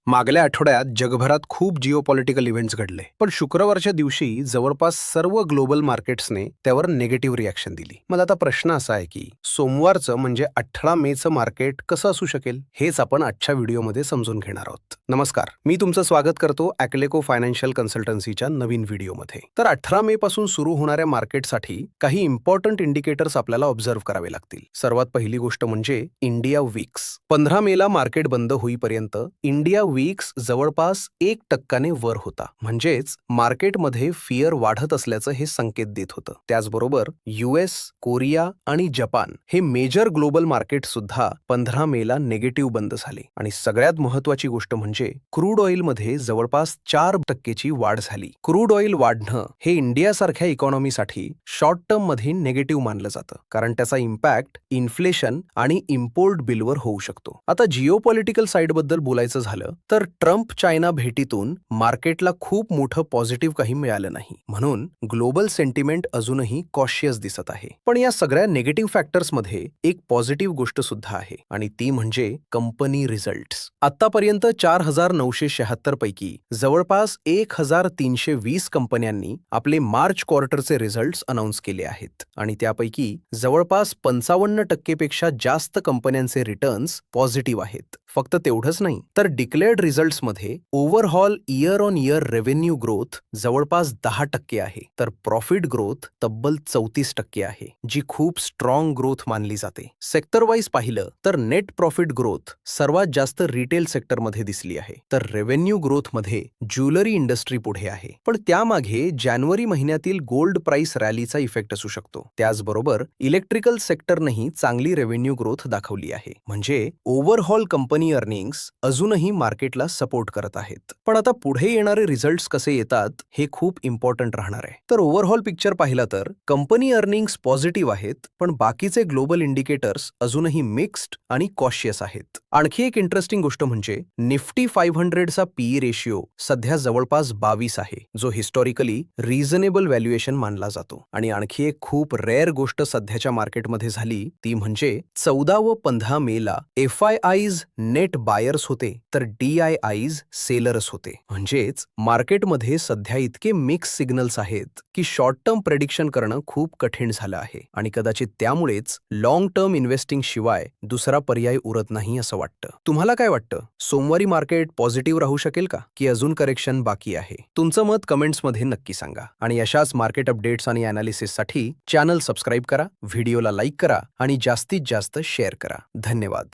मागल्या आठवड्यात जगभरात खूप जिओपॉलिटिकल इव्हेंट्स घडले, पण शुक्रवारच्या दिवशी जवळपास सर्व ग्लोबल मार्केट्सने त्यावर नेगेटिव्ह रिॲक्शन दिली. मग आता प्रश्न असा आहे की सोमवारचं म्हणजे 18 मेचं मार्केट कसं असू शकेल, हेच आपण आजच्या व्हिडिओमध्ये समजून घेणार आहोत. नमस्कार, मी तुमचं स्वागत करतो ॲक्लेको फायनान्शियल कन्सल्टन्सीच्या नवीन व्हिडिओमध्ये. तर 18 मे पासून सुरू होणाऱ्या मार्केटसाठी काही इम्पॉर्टंट इंडिकेटर्स आपल्याला ऑब्झर्व्ह करावे लागतील. सर्वात पहिली गोष्ट म्हणजे इंडिया वीक्स. 15 मेला मार्केट बंद होईपर्यंत इंडिया वीक्स जवळपास 1% वर होता, म्हणजेच मार्केटमध्ये फिअर वाढत असल्याचं हे संकेत देत होतं. त्याचबरोबर US, कोरिया आणि जपान हे मेजर ग्लोबल मार्केट सुद्धा 15 मेला नेगेटिव्ह बंद झाले. आणि सगळ्यात महत्वाची गोष्ट म्हणजे क्रूड ऑइलमध्ये जवळपास 4% वाढ झाली. क्रूड ऑइल वाढणं हे इंडियासारख्या इकॉनॉमीसाठी शॉर्ट टर्म मध्ये नेगेटिव्ह मानलं जातं, कारण त्याचा इम्पॅक्ट इन्फ्लेशन आणि इम्पोर्ट बिलवर होऊ शकतो. आता जिओपॉलिटिकल साईडबद्दल बोलायचं झालं तर ट्रम्प चायना भेटीतून मार्केटला खूप मोठं पॉझिटिव्ह काही मिळालं नाही, म्हणून ग्लोबल सेंटिमेंट अजूनही कॉशियस दिसत आहे. पण या सगळ्या निगेटिव्ह फॅक्टर्समध्ये एक पॉझिटिव्ह गोष्ट सुद्धा आहे, आणि ती म्हणजे कंपनी रिझल्ट्स. आतापर्यंत 4,976 पैकी जवळपास 1,320 कंपन्यांनी आपले मार्च क्वार्टरचे रिझल्ट्स अनाऊन्स केले आहेत, आणि त्यापैकी जवळपास 55% पेक्षा जास्त कंपन्यांचे रिटर्न्स पॉझिटिव्ह आहेत. फक्त तेवढंच नाही, तर डिक्लेअर्ड रिझल्ट्समध्ये overall year on year revenue growth जवळपास 10% आहे, तर प्रॉफिट ग्रोथ तब्बल 34% आहे, जी खूप स्ट्रॉंग ग्रोथ मानली जाते. सेक्टर वाईज पाहिलं तर नेट प्रॉफिट ग्रोथ सर्वात जास्त रिटेल सेक्टरमध्ये दिसली आहे, तर रेव्हेन्यू ग्रोथमध्ये ज्वेलरी इंडस्ट्री पुढे आहे. पण त्यामागे जानेवारी महिन्यातील गोल्ड प्राइस रॅलीचा इफेक्ट असू शकतो. त्याचबरोबर इलेक्ट्रिकल सेक्टरनेही चांगली रेव्हेन्यू ग्रोथ दाखवली आहे, म्हणजे ओव्हरऑल कंपनी अर्निंग्स अजूनही मार्केटला सपोर्ट करत आहेत. पण आता पुढे येणारे रिझल्ट्स कसे येतात हे खूप इम्पॉर्टंट राहणार आहे. तर ओव्हरऑल पिक्चर पाहिला तर कंपनी अर्निंग्स पॉझिटिव्ह आहेत, पण बाकीचे ग्लोबल इंडिकेटर्स अजूनही मिक्स्ड आणि कॉशियस आहेत. आणखी एक इंटरेस्टिंग गोष्ट म्हणजे निफ्टी 500चा पीई रेशिओ सध्या जवळपास 22 आहे, जो हिस्टॉरिकली रिझनेबल व्हॅल्युएशन मानला जातो. आणि आणखी एक खूप रेअर गोष्ट सध्याच्या मार्केटमध्ये झाली, ती म्हणजे 14 व 15 मेला FIIs नेट बायर्स होते, तर DIIs सेलर्स होते. म्हणजेच मार्केटमध्ये सध्या इतके मिक्स सिग्नल्स आहेत की शॉर्ट टर्म प्रेडिक्शन करणं खूप कठीण झालं आहे, आणि कदाचित त्यामुळेच लॉंग टर्म इन्व्हेस्टिंग शिवाय दुसरा पर्याय उरत नाही असं वाटतं. तुम्हाला काय वाटतं, सोमवारी मार्केट पॉझिटिव्ह राहू शकेल का, की अजून करेक्शन बाकी आहे? तुमचं मत कमेंट्समध्ये नक्की सांगा. आणि अशाच मार्केट अपडेट्स आणि अनालिसिससाठी चॅनल सबस्क्राईब करा, व्हिडिओला लाईक करा आणि जास्तीत जास्त शेअर करा. धन्यवाद.